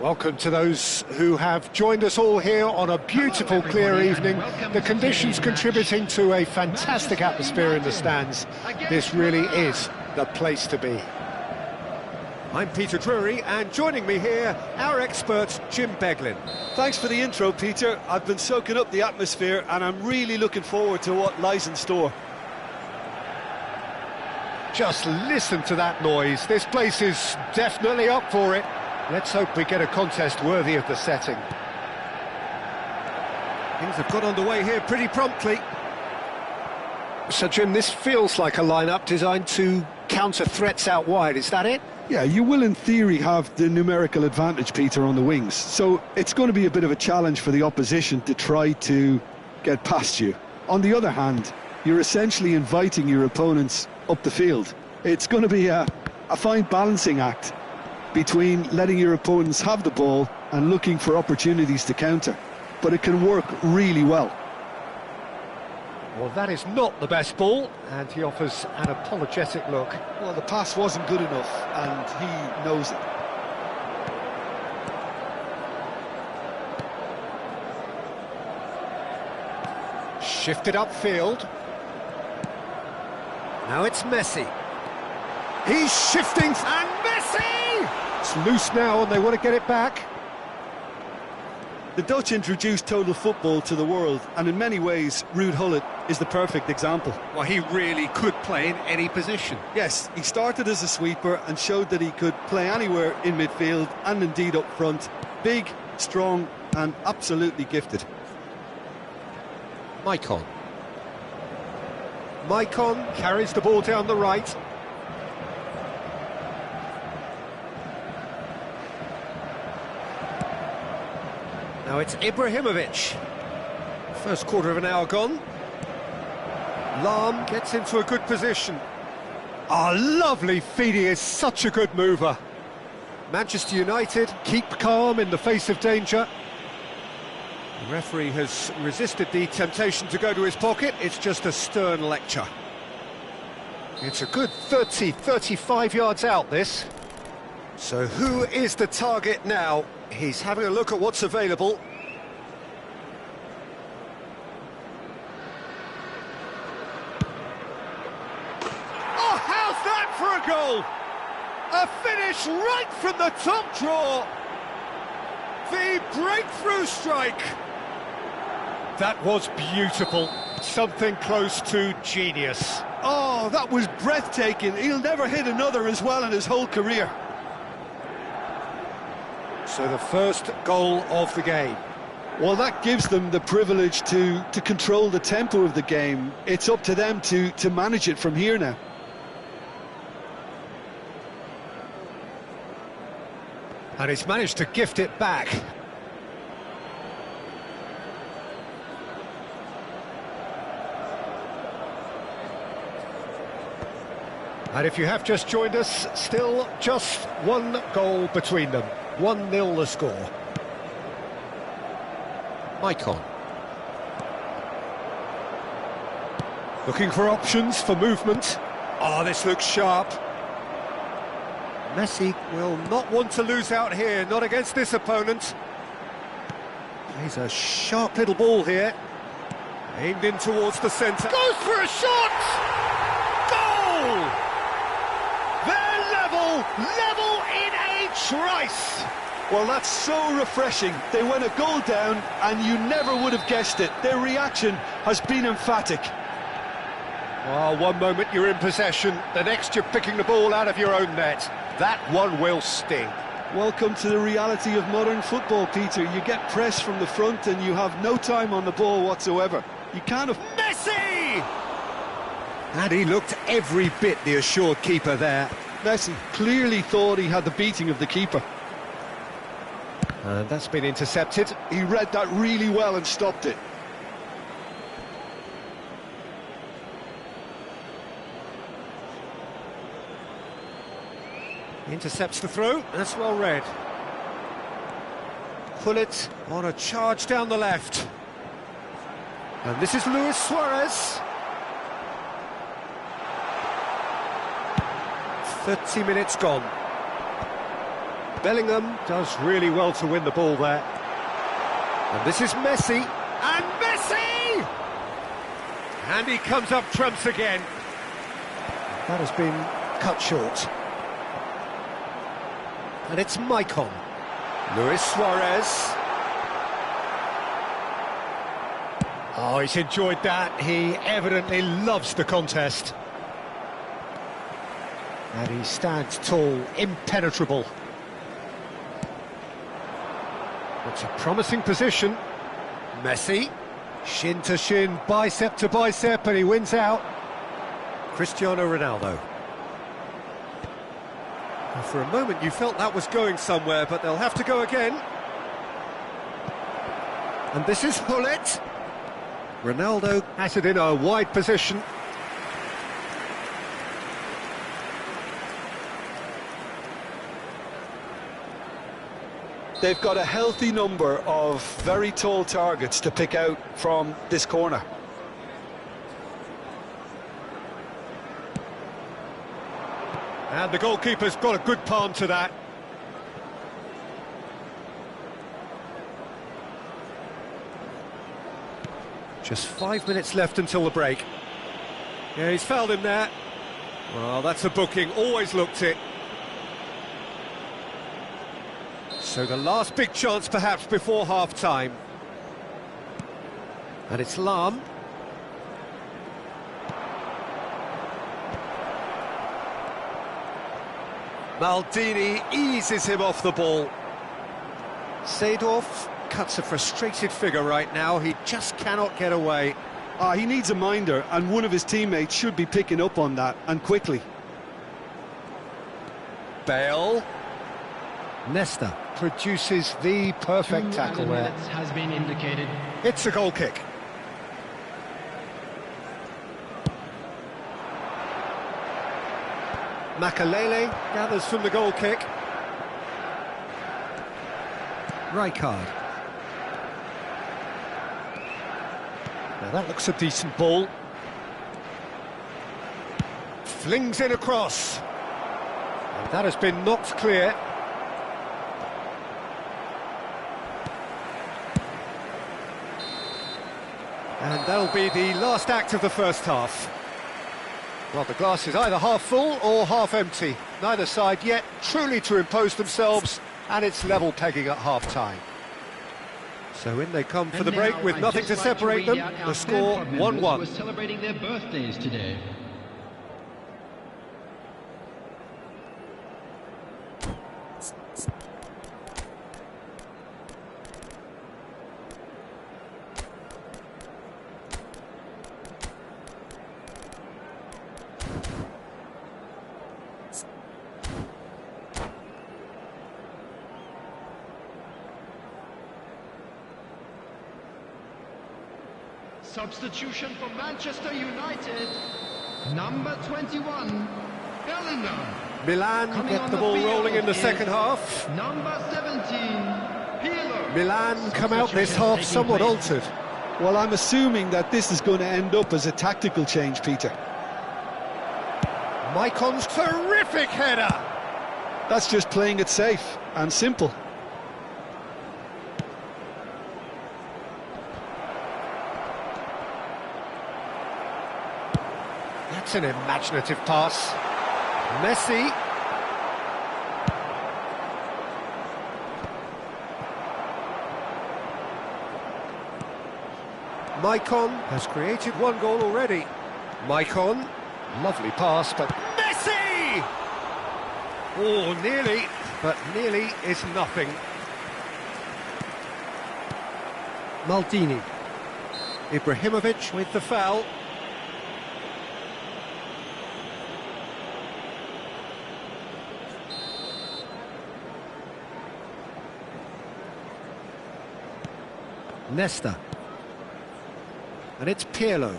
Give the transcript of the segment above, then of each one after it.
Welcome to those who have joined us all here on a beautiful, clear evening. The conditions contributing to a fantastic atmosphere in the stands. This really is the place to be. I'm Peter Drury, and joining me here, our expert, Jim Beglin. Thanks for the intro, Peter. I've been soaking up the atmosphere, and I'm really looking forward to what lies in store. Just listen to that noise. This place is definitely up for it. Let's hope we get a contest worthy of the setting. Things have got underway here pretty promptly. So, Jim, this feels like a lineup designed to counter threats out wide, is that it? Yeah, you will in theory have the numerical advantage, Peter, on the wings. So it's going to be a bit of a challenge for the opposition to try to get past you. On the other hand, you're essentially inviting your opponents up the field. It's going to be a fine balancing act between letting your opponents have the ball and looking for opportunities to counter. But it can work really well. Well, that is not the best ball, and he offers an apologetic look. Well, the pass wasn't good enough, and he knows it. Shifted upfield. Now it's Messi. He's shifting, and Messi! It's loose now, and they want to get it back. The Dutch introduced total football to the world, and in many ways, Ruud Gullit is the perfect example. Well, he really could play in any position. Yes, he started as a sweeper and showed that he could play anywhere in midfield and indeed up front. Big, strong, and absolutely gifted. Maicon carries the ball down the right. Now it's Ibrahimovic. First quarter of an hour gone. Lahm gets into a good position. Ah, lovely feed, he is such a good mover. Manchester United keep calm in the face of danger. The referee has resisted the temptation to go to his pocket. It's just a stern lecture. It's a good 30-35 yards out, this. So who is the target now? He's having a look at what's available. Oh, how's that for a goal? A finish right from the top draw. The breakthrough strike. That was beautiful. Something close to genius. Oh, that was breathtaking. He'll never hit another as well in his whole career. So the first goal of the game. Well, that gives them the privilege to control the tempo of the game. It's up to them to manage it from here now. And he's managed to gift it back. And if you have just joined us, still just one goal between them. 1-0 the score. Maicon. Looking for options for movement. Oh, this looks sharp. Messi will not want to lose out here, not against this opponent. He's a sharp little ball here. Aimed in towards the centre. Goes for a shot! Goal! They're level in a trice. Well, that's so refreshing. They went a goal down and you never would have guessed it. Their reaction has been emphatic. Well, one moment you're in possession, the next you're picking the ball out of your own net. That one will sting. Welcome to the reality of modern football, Peter. You get pressed from the front and you have no time on the ball whatsoever. You can't have... Messi! And he looked every bit the assured keeper there. Messi clearly thought he had the beating of the keeper. And that's been intercepted. He read that really well and stopped it. Intercepts the throw, that's well read. Pullet on a charge down the left. And this is Luis Suarez. 30 minutes gone. Bellingham does really well to win the ball there. And this is Messi. And Messi! And he comes up trumps again. That has been cut short. And it's Maicon. Luis Suarez. Oh, he's enjoyed that. He evidently loves the contest. And he stands tall, impenetrable. It's a promising position. Messi. Shin to shin, bicep to bicep, and he wins out. Cristiano Ronaldo. For a moment you felt that was going somewhere, but they'll have to go again. And this is Pullet. Ronaldo has it in a wide position. They've got a healthy number of very tall targets to pick out from this corner. And the goalkeeper's got a good palm to that. Just 5 minutes left until the break. Yeah, he's fouled him there. Well, that's a booking, always looked it. So the last big chance perhaps before half-time. And it's Lahm. Maldini eases him off the ball. Seedorf cuts a frustrated figure right now. He just cannot get away. He needs a minder, and one of his teammates should be picking up on that, and quickly. Bale. Nesta produces the perfect tackle there. Has been indicated. It's a goal kick. Makalele gathers from the goal kick. Rijkaard. Now that looks a decent ball. Flings in across. And that has been knocked clear. And that'll be the last act of the first half. Well, the glass is either half full or half empty. Neither side yet truly to impose themselves, and it's level pegging at half-time. So in they come for the break with nothing to separate them. The score 1-1. We're celebrating their birthdays today. Substitution for Manchester United, number 21, Elden. Milan Coming get on the the ball field rolling in the is second half. Number 17, Pirlo. Milan come out this Substitution half taking somewhat place. altered. Well, I'm assuming that this is going to end up as a tactical change, Peter. Maicon's terrific header. That's just playing it safe and simple. That's an imaginative pass. Messi. Maicon has created one goal already. Maicon, lovely pass, but Messi! Oh, nearly, but nearly is nothing. Maldini. Ibrahimovic with the foul. Nesta. And it's Pirlo.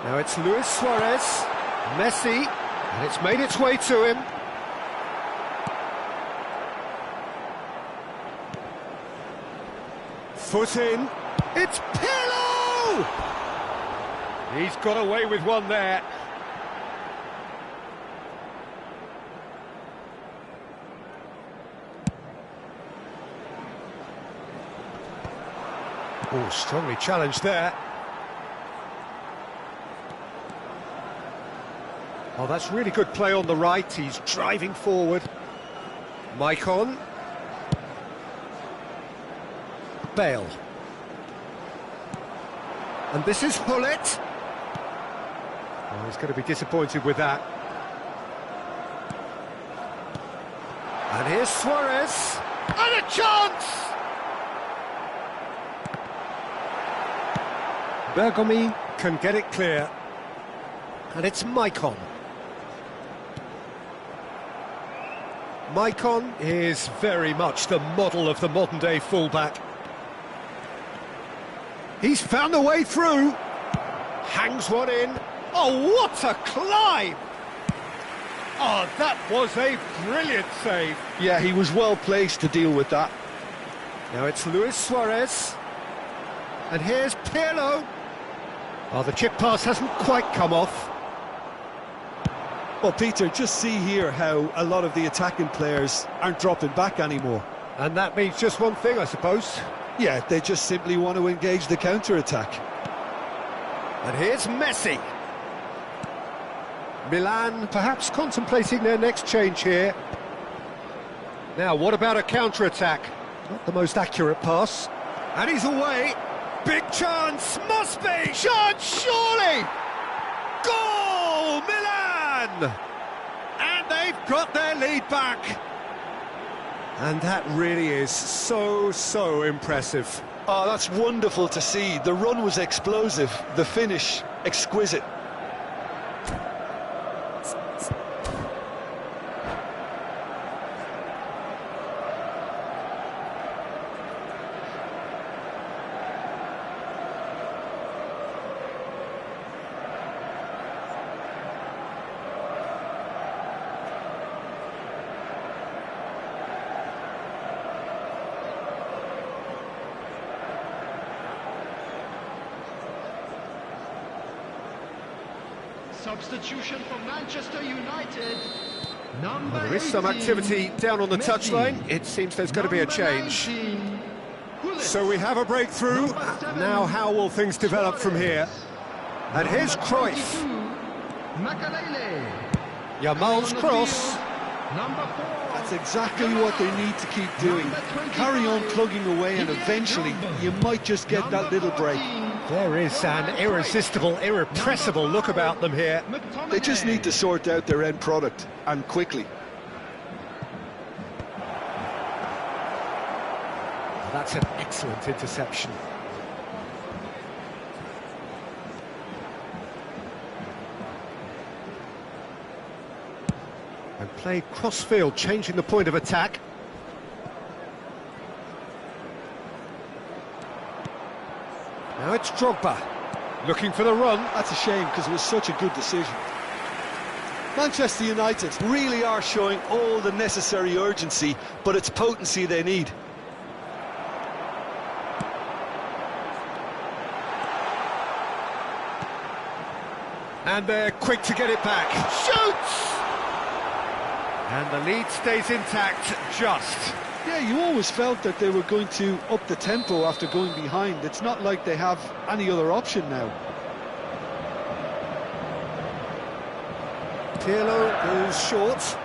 Now it's Luis Suarez. Messi. And it's made its way to him. Foot in. It's Pirlo! He's got away with one there. Oh, strongly challenged there. Oh, that's really good play on the right. He's driving forward. Maicon. Bale. And this is Hullet. Oh, he's going to be disappointed with that. And here's Suarez. And a chance! Bergomi can get it clear. And it's Maicon. Maicon is very much the model of the modern-day fullback. He's found a way through. Hangs one in. Oh, what a climb! Oh, that was a brilliant save. Yeah, he was well placed to deal with that. Now it's Luis Suarez. And here's Pirlo. Oh, the chip pass hasn't quite come off. Well, Peter, just see here how a lot of the attacking players aren't dropping back anymore. And that means just one thing, I suppose. Yeah, they just simply want to engage the counter-attack. And here's Messi. Milan perhaps contemplating their next change here. Now, what about a counter-attack? Not the most accurate pass. And he's away. Big chance, must be! Chance, surely! Goal, Milan! And they've got their lead back. And that really is so impressive. Oh, that's wonderful to see. The run was explosive, the finish exquisite. Substitution for Manchester United. Number Well, there is some 18, activity down on the Messi. touchline. It seems there's going to be a Number change. 19, Hullet. So we have a breakthrough. Number 7, Now how will things develop from here? And here's Number Cruyff. 22, Makalele. Yamal's On the cross. field, Number 4. That's exactly what they need to keep doing. Number 25, Carry on plugging away and eventually you might just get that little break. There is an irresistible, irrepressible look about them here. They just need to sort out their end product, and quickly. That's an excellent interception. And played cross-field, changing the point of attack. Now it's Drogba, looking for the run. That's a shame because it was such a good decision. Manchester United really are showing all the necessary urgency, but it's potency they need. And they're quick to get it back. Shoots! And the lead stays intact, just. Yeah, you always felt that they were going to up the tempo after going behind. It's not like they have any other option now. Pirlo goes short.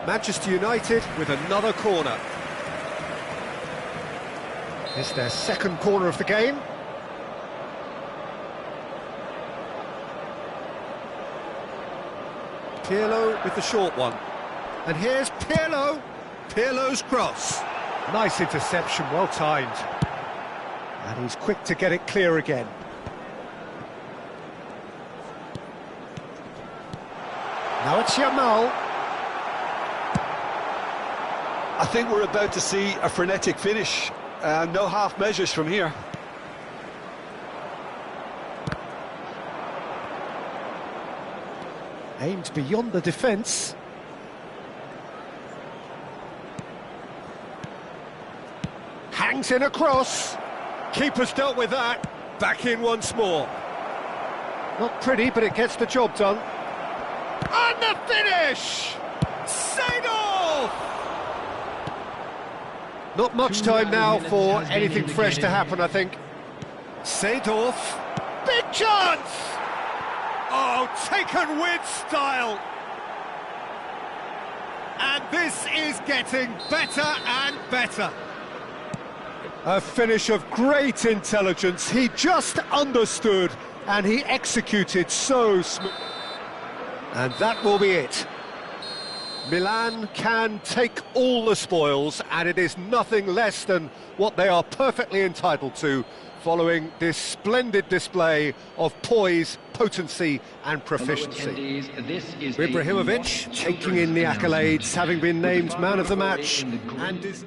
Manchester United with another corner. It's their second corner of the game. Pirlo with the short one. And here's Pirlo. Pirlo's cross. Nice interception, well timed. And he's quick to get it clear again. Now it's Yamal. I think we're about to see a frenetic finish. No half measures from here. Aimed beyond the defence. Hangs in a cross. Keeper's dealt with that. Back in once more. Not pretty, but it gets the job done. And the finish! Seedorf! Not much time now for anything fresh to happen, I think. Seedorf. Big chance! Oh, taken with style. And this is getting better and better. A finish of great intelligence. He just understood and he executed so smoothly. And that will be it. Milan can take all the spoils, and it is nothing less than what they are perfectly entitled to, following this splendid display of poise, potency and proficiency. Ibrahimovic taking in the accolades, having been named man of the match, and is...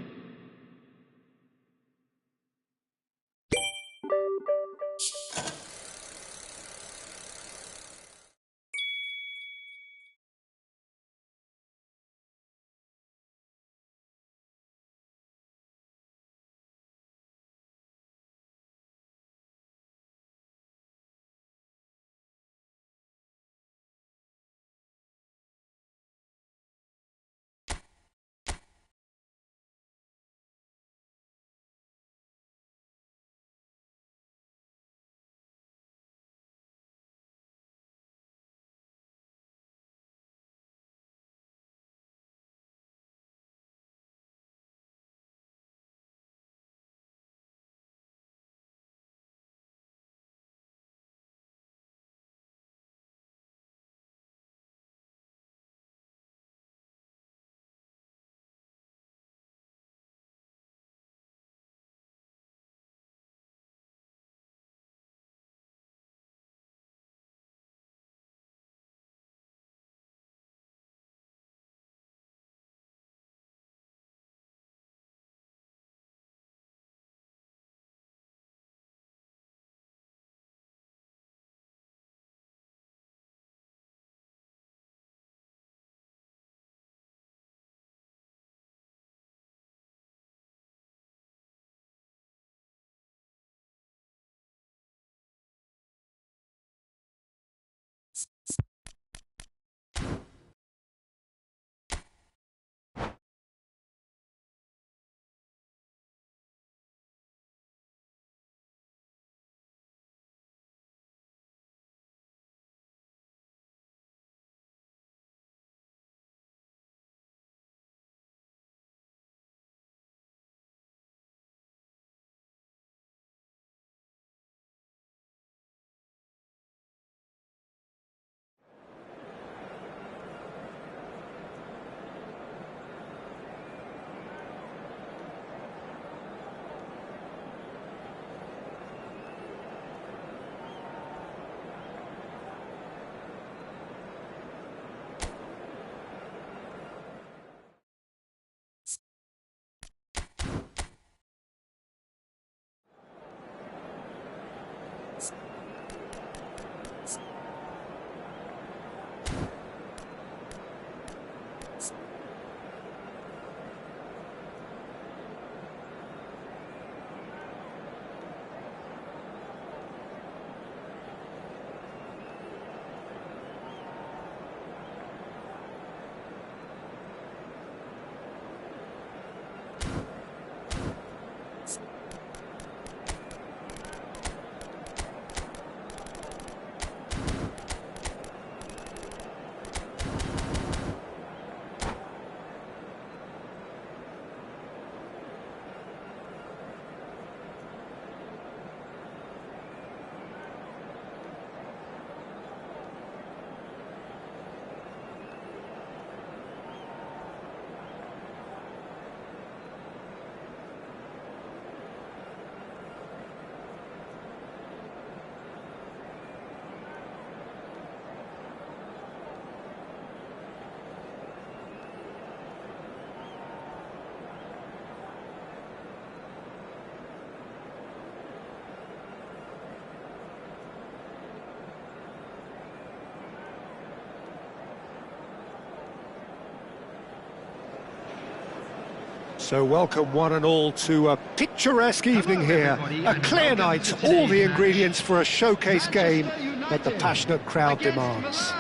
So welcome one and all to a picturesque evening here. A clear night, all the ingredients for a showcase game that the passionate crowd demands.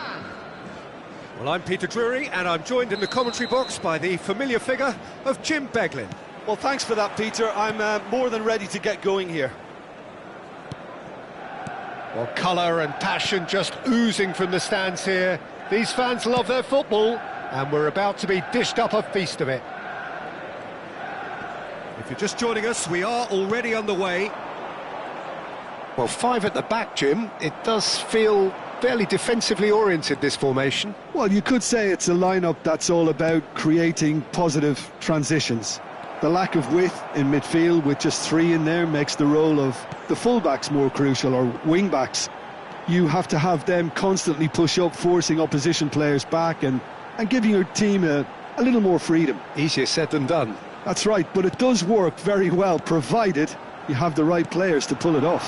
Well, I'm Peter Drury, and I'm joined in the commentary box by the familiar figure of Jim Beglin. Well, thanks for that, Peter. I'm more than ready to get going here. Well, colour and passion just oozing from the stands here. These fans love their football, and we're about to be dished up a feast of it. If you're just joining us, we are already underway. Well, 5 at the back, Jim. It does feel fairly defensively oriented, this formation. Well, you could say it's a lineup that's all about creating positive transitions. The lack of width in midfield with just 3 in there makes the role of the fullbacks more crucial, or wing-backs. You have to have them constantly push up, forcing opposition players back and giving your team a little more freedom. Easier said than done. That's right, but it does work very well, provided you have the right players to pull it off.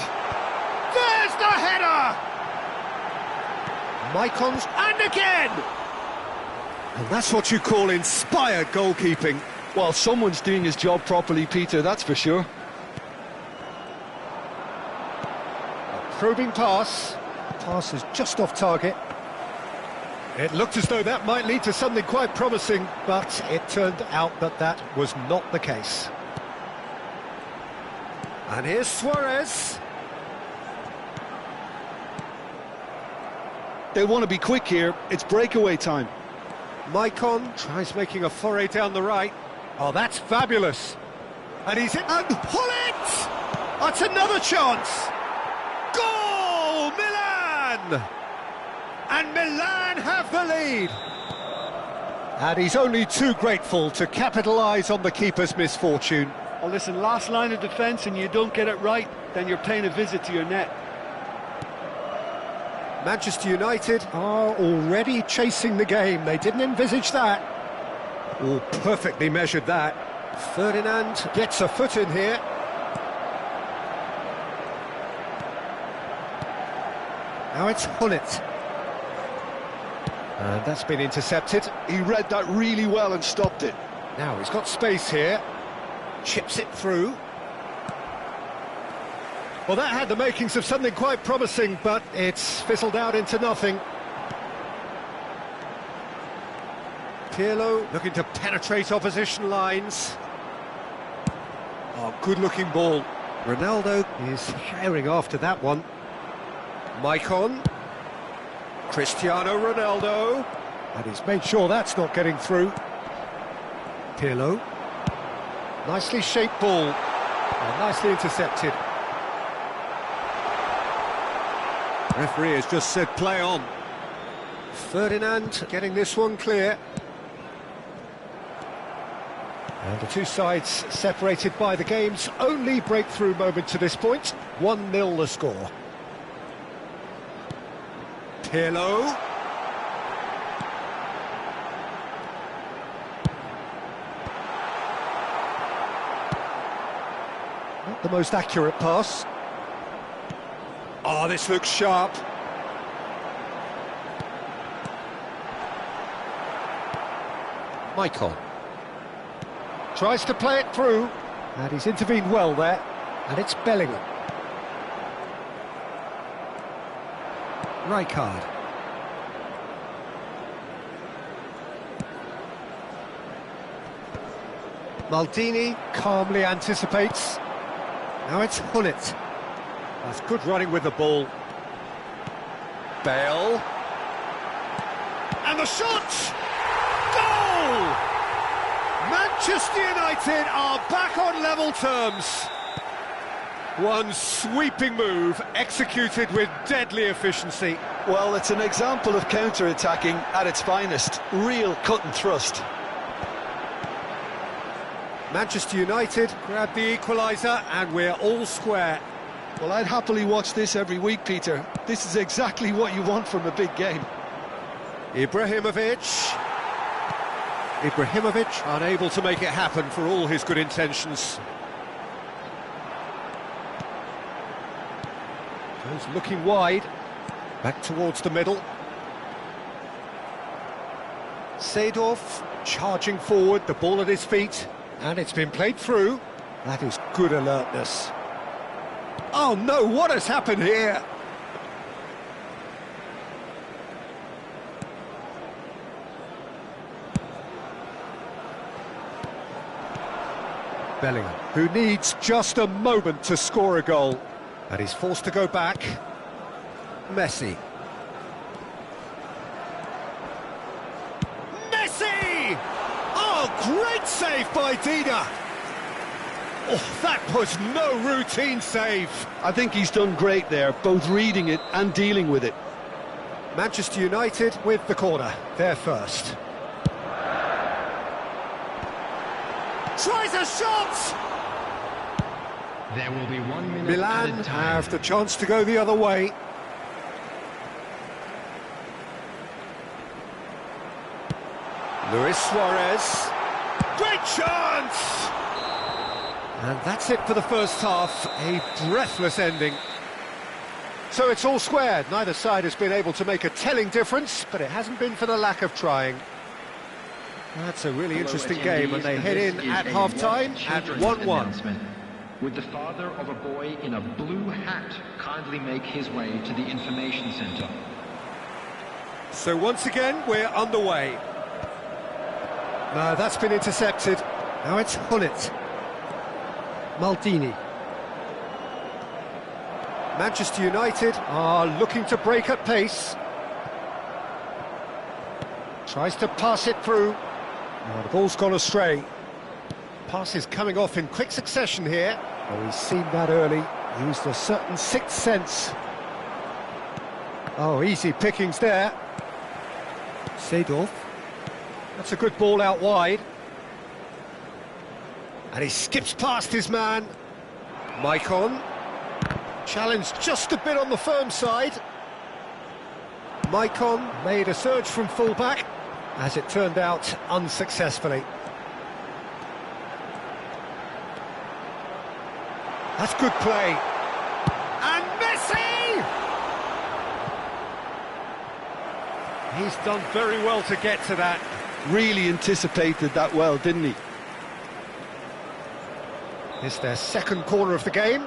There's the header! Mycons, and again! And that's what you call inspired goalkeeping. Well, someone's doing his job properly, Peter, that's for sure. A probing pass. Pass is just off target. It looked as though that might lead to something quite promising, but it turned out that that was not the case. And here's Suarez. They'll want to be quick here. It's breakaway time. Mycon tries making a foray down the right. Oh, that's fabulous. And he's in. And pull it! That's another chance. Goal, Milan! And Milan have the lead. And he's only too grateful to capitalise on the keeper's misfortune. Oh, listen, last line of defence and you don't get it right, then you're paying a visit to your net. Manchester United are already chasing the game. They didn't envisage that. Oh, perfectly measured that. Ferdinand gets a foot in here. Now it's Hullet. And that's been intercepted. He read that really well and stopped it. Now he's got space here. Chips it through. Well, that had the makings of something quite promising, but it's fizzled out into nothing. Pirlo looking to penetrate opposition lines. Oh, good-looking ball. Ronaldo is herring after that one. Mycon. Cristiano Ronaldo. And he's made sure that's not getting through. Pirlo. Nicely shaped ball. Oh, nicely intercepted. Referee has just said play on. Ferdinand getting this one clear. And the two sides separated by the game's only breakthrough moment to this point. 1-0 the score. Pirlo. Not the most accurate pass. Oh, this looks sharp. Mycon. Tries to play it through, and he's intervened well there, and it's Bellingham. Rijkaard. Maldini calmly anticipates. Now it's Hullet. That's good running with the ball. Bale. And the shot! Goal! Manchester United are back on level terms. One sweeping move executed with deadly efficiency. Well, it's an example of counter-attacking at its finest. Real cut and thrust. Manchester United grab the equaliser and we're all square. Well, I'd happily watch this every week, Peter. This is exactly what you want from a big game. Ibrahimovic unable to make it happen for all his good intentions. Goes looking wide, back towards the middle. Seedorf charging forward, the ball at his feet. And it's been played through. That is good alertness. Oh no, what has happened here? Bellingham, who needs just a moment to score a goal. And he's forced to go back. Messi. Messi! Oh, great save by Dida. Oh, that was no routine save. I think he's done great there, both reading it and dealing with it. Manchester United with the corner. They're first. Tries a shot! There will be 1 minute Milan added time. have the chance to go the other way. Luis Suarez. Great chance! And that's it for the first half. A breathless ending. So it's all squared. Neither side has been able to make a telling difference, but it hasn't been for the lack of trying. That's a really interesting game, and they head in at half-time at 1-1. Would the father of a boy in a blue hat kindly make his way to the information centre? So once again, we're underway. No, that's been intercepted. Now it's Hullet. Maldini. Manchester United are looking to break at pace. Tries to pass it through. Oh, the ball's gone astray. Pass is coming off in quick succession here. Oh, he's seen that early. Used a certain sixth sense. Oh, easy pickings there. Seedorf. That's a good ball out wide. And he skips past his man. Maicon. Challenged just a bit on the firm side. Maicon made a surge from full-back. As it turned out, unsuccessfully. That's good play. And Messi! He's done very well to get to that. Really anticipated that well, didn't he? It's their second corner of the game.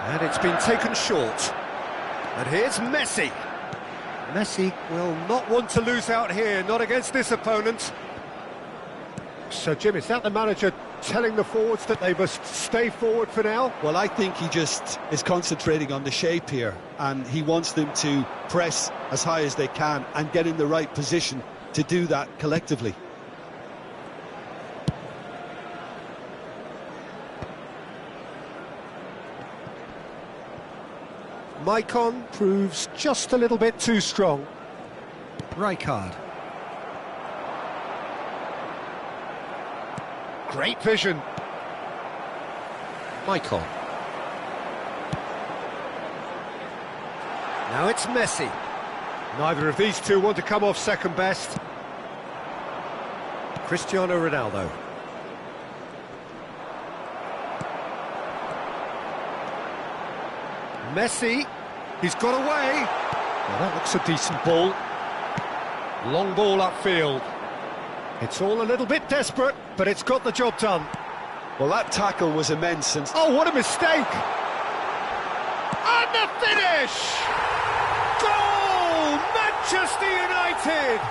And it's been taken short. And here's Messi. Messi will not want to lose out here, not against this opponent. So, Jim, is that the manager telling the forwards that they must stay forward for now? Well, I think he just is concentrating on the shape here, and he wants them to press as high as they can and get in the right position to do that collectively. Maicon proves just a little bit too strong. Rijkaard. Great vision. Maicon. Now it's Messi. Neither of these two want to come off second best. Cristiano Ronaldo. Messi, he's got away. Well, that looks a decent ball. Long ball upfield. It's all a little bit desperate, but it's got the job done. Well, that tackle was immense. And oh, what a mistake! And the finish! Goal! Manchester United!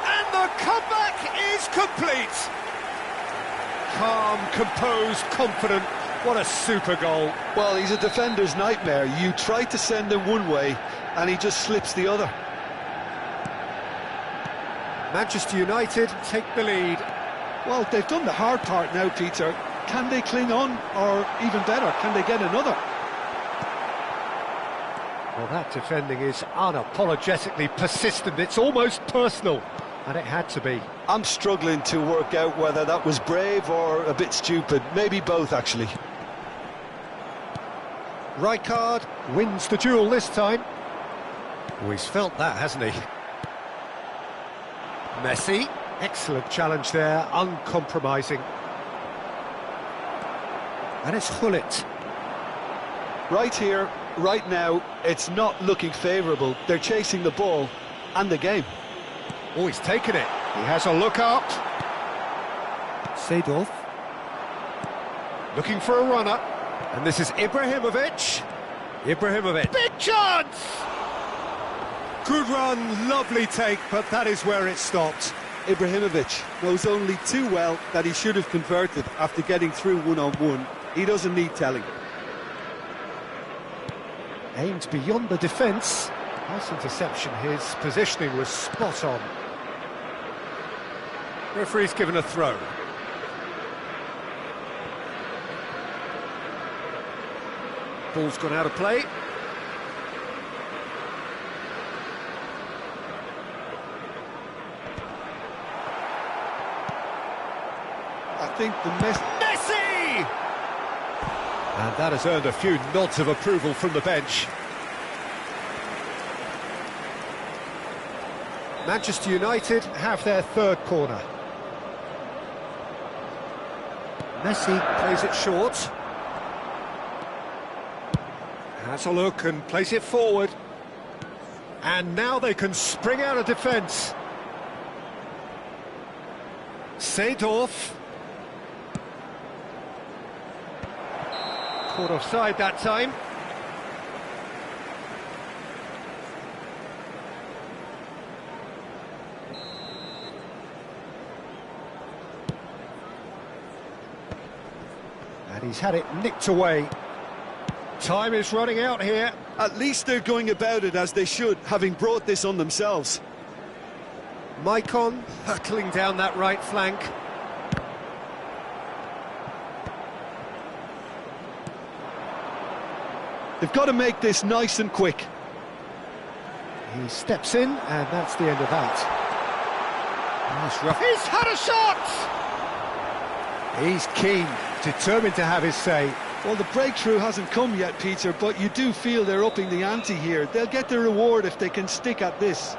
And the comeback is complete. Calm, composed, confident. What a super goal. well, he's a defender's nightmare. You try to send him one way, and he just slips the other. Manchester United take the lead. Well, they've done the hard part now, Peter. Can they cling on, or even better, can they get another? Well, that defending is unapologetically persistent. It's almost personal, and it had to be. I'm struggling to work out whether that was brave or a bit stupid. Maybe both, actually. Rijkaard wins the duel this time. Oh, he's felt that, hasn't he? Messi, excellent challenge there, uncompromising. And it's Hullet. Right here, right now, it's not looking favourable. They're chasing the ball and the game. Oh, he's taken it. He has a look up. Seedorf. Looking for a runner. And this is Ibrahimovic. Ibrahimovic. Big chance! Good run, lovely take, but that is where it stopped. Ibrahimovic knows only too well that he should have converted after getting through one-on-one. He doesn't need telling. Aimed beyond the defence. Nice interception, his positioning was spot on. Referee's given a throw. Ball's gone out of play. I think the Messi! And that has earned a few nods of approval from the bench. Manchester United have their third corner. Messi plays it short. Has a look and plays it forward. And now they can spring out of defence. Seedorf. Caught offside that time. And he's had it nicked away. Time is running out here. At least they're going about it as they should, having brought this on themselves. Maicon hurtling down that right flank. They've got to make this nice and quick. He steps in, and that's the end of that. Nice rough. He's had a shot! He's keen, determined to have his say. Well, the breakthrough hasn't come yet, Peter, but you do feel they're upping the ante here. They'll get the reward if they can stick at this.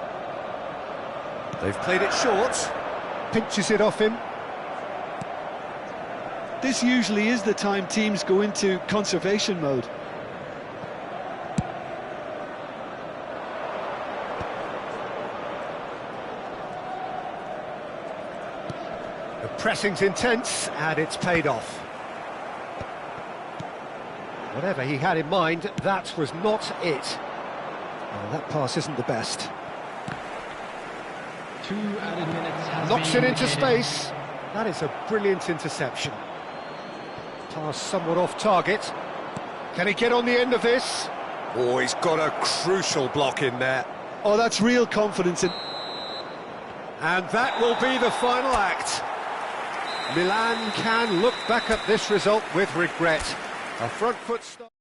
They've played it short. Pinches it off him. This usually is the time teams go into conservation mode. The pressing's intense, and it's paid off. Whatever he had in mind, that was not it. Well, that pass isn't the best. 2 added minutes has Knocks been it into indicated. space. That is a brilliant interception. Pass somewhat off target. Can he get on the end of this? Oh, he's got a crucial block in there. Oh, that's real confidence in... And that will be the final act. Milan can look back at this result with regret. A front foot stop.